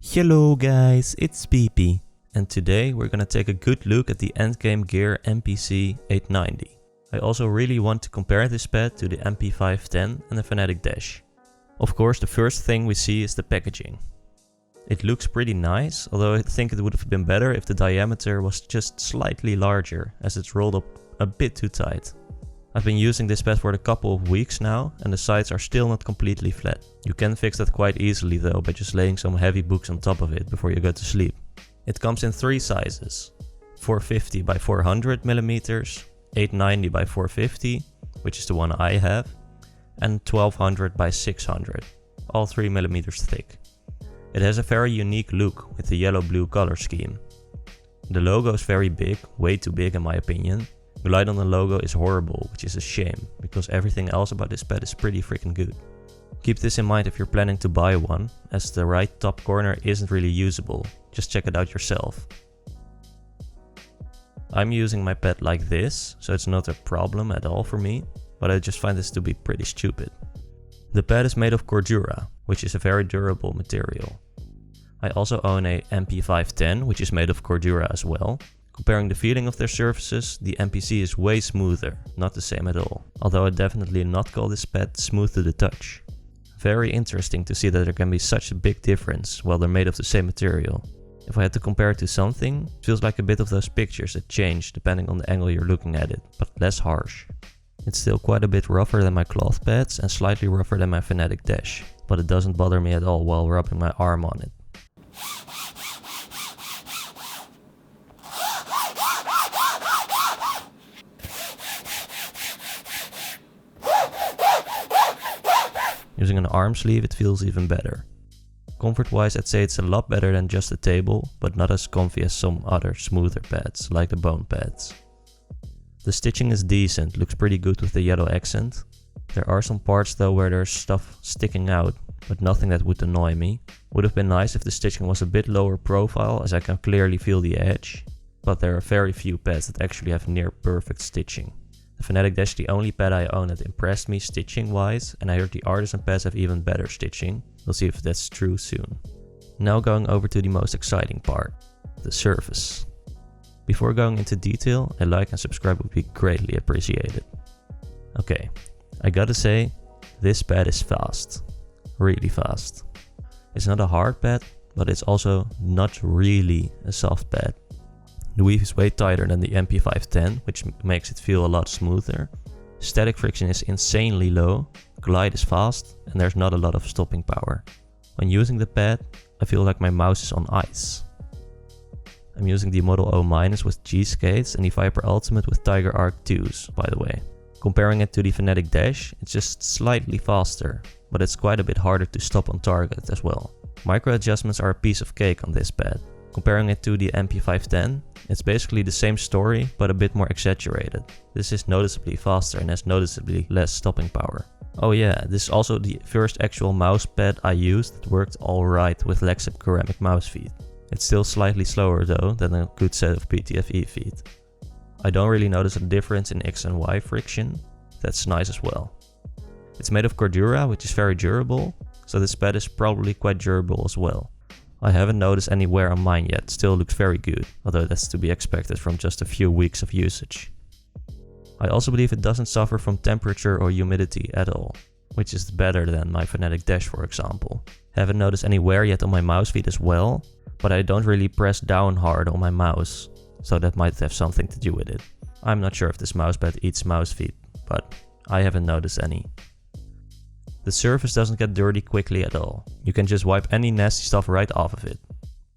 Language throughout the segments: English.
Hello guys, it's Pipi, and today we're gonna take a good look at the Endgame Gear MPC 890. I also really want to compare this pad to the MP510 and the Fnatic Dash. Of course, the first thing we see is the packaging. It looks pretty nice, although I think it would have been better if the diameter was just slightly larger, as it's rolled up a bit too tight. I've been using this pad for a couple of weeks now, and the sides are still not completely flat. You can fix that quite easily though by just laying some heavy books on top of it before you go to sleep. It comes in three sizes: 450 by 400 mm, 890 by 450, which is the one I have, and 1200 by 600, all 3 mm thick. It has a very unique look with the yellow-blue color scheme. The logo is very big, way too big in my opinion. The light on the logo is horrible, which is a shame, because everything else about this pad is pretty freaking good. Keep this in mind if you're planning to buy one, as the right top corner isn't really usable. Just check it out yourself. I'm using my pad like this, so it's not a problem at all for me, but I just find this to be pretty stupid. The pad is made of Cordura, which is a very durable material. I also own a MP510, which is made of Cordura as well. Comparing the feeling of their surfaces, the MPC is way smoother, not the same at all. Although I definitely not call this pad smooth to the touch. Very interesting to see that there can be such a big difference while they're made of the same material. If I had to compare it to something, it feels like a bit of those pictures that change depending on the angle you're looking at it, but less harsh. It's still quite a bit rougher than my cloth pads and slightly rougher than my Fnatic Dash, but it doesn't bother me at all while rubbing my arm on it. Using an arm sleeve it feels even better. Comfort wise I'd say it's a lot better than just a table, but not as comfy as some other smoother pads, like the bone pads. The stitching is decent, looks pretty good with the yellow accent. There are some parts though where there's stuff sticking out, but nothing that would annoy me. Would have been nice if the stitching was a bit lower profile, as I can clearly feel the edge, but there are very few pads that actually have near perfect stitching. The Fnatic Dash is the only pad I own that impressed me stitching wise, and I heard the artisan pads have even better stitching. We'll see if that's true soon. Now going over to the most exciting part, the surface. Before going into detail, a like and subscribe would be greatly appreciated. Okay, I gotta say, this pad is fast. Really fast. It's not a hard pad, but it's also not really a soft pad. The weave is way tighter than the MP510, which makes it feel a lot smoother. Static friction is insanely low, glide is fast, and there's not a lot of stopping power. When using the pad, I feel like my mouse is on ice. I'm using the Model O- with G skates and the Viper Ultimate with Tiger Arc 2s, by the way. Comparing it to the Fnatic Dash, it's just slightly faster, but it's quite a bit harder to stop on target as well. Micro adjustments are a piece of cake on this pad. Comparing it to the MP510, it's basically the same story, but a bit more exaggerated. This is noticeably faster and has noticeably less stopping power. Oh yeah, this is also the first actual mouse pad I used that worked alright with Lexip ceramic mouse feet. It's still slightly slower though than a good set of PTFE feet. I don't really notice a difference in X and Y friction, that's nice as well. It's made of Cordura, which is very durable, so this pad is probably quite durable as well. I haven't noticed any wear on mine yet, still looks very good, although that's to be expected from just a few weeks of usage. I also believe it doesn't suffer from temperature or humidity at all, which is better than my Fnatic Dash for example. Haven't noticed any wear yet on my mouse feet as well, but I don't really press down hard on my mouse, so that might have something to do with it. I'm not sure if this mousepad eats mouse feet, but I haven't noticed any. The surface doesn't get dirty quickly at all. You can just wipe any nasty stuff right off of it.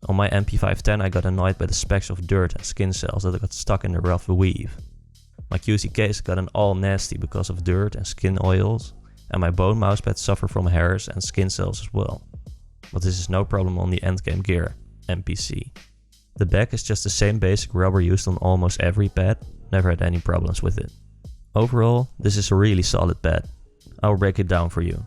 On my MP510 I got annoyed by the specks of dirt and skin cells that got stuck in the rough weave. My QC case got an all nasty because of dirt and skin oils, and my bone mousepad suffer from hairs and skin cells as well. But this is no problem on the Endgame Gear MPC. The back is just the same basic rubber used on almost every pad, never had any problems with it. Overall, this is a really solid pad. I'll break it down for you.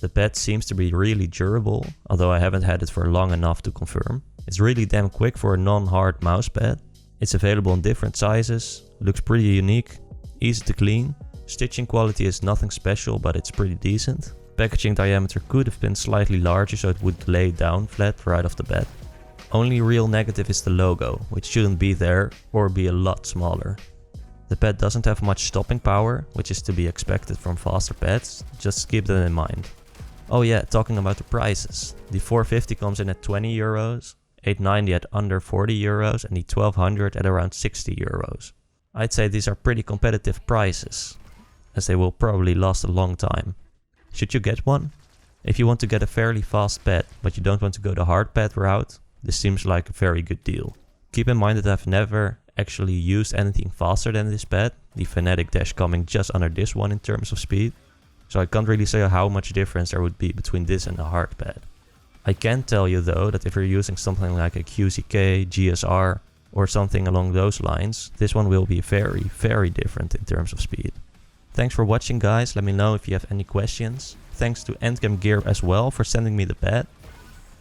The pad seems to be really durable, although I haven't had it for long enough to confirm. It's really damn quick for a non-hard mouse pad. It's available in different sizes, looks pretty unique, easy to clean. Stitching quality is nothing special, but it's pretty decent. packaging diameter could have been slightly larger so it would lay down flat right off the bat. Only real negative is the logo, which shouldn't be there or be a lot smaller. The pad doesn't have much stopping power, which is to be expected from faster pads, just keep that in mind. Oh yeah, talking about the prices. The 450 comes in at 20 euros, 890 at under 40 euros and the 1200 at around 60 euros. I'd say these are pretty competitive prices, as they will probably last a long time. Should you get one? If you want to get a fairly fast pad, but you don't want to go the hard pad route, this seems like a very good deal. Keep in mind that I've never actually used anything faster than this pad, the Fnatic Dash coming just under this one in terms of speed, so I can't really say how much difference there would be between this and a hard pad. I can tell you though that if you're using something like a QCK, GSR or something along those lines, this one will be very different in terms of speed. Thanks for watching guys, let me know if you have any questions. Thanks to Endgame Gear as well for sending me the pad.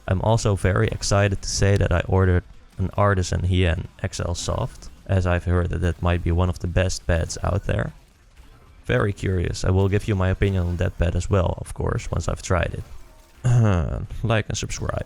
I'm also very excited to say that I ordered an Artisan Hien XL Soft, as I've heard that that might be one of the best pads out there. Very curious, I will give you my opinion on that pad as well, of course, once I've tried it. Like and subscribe.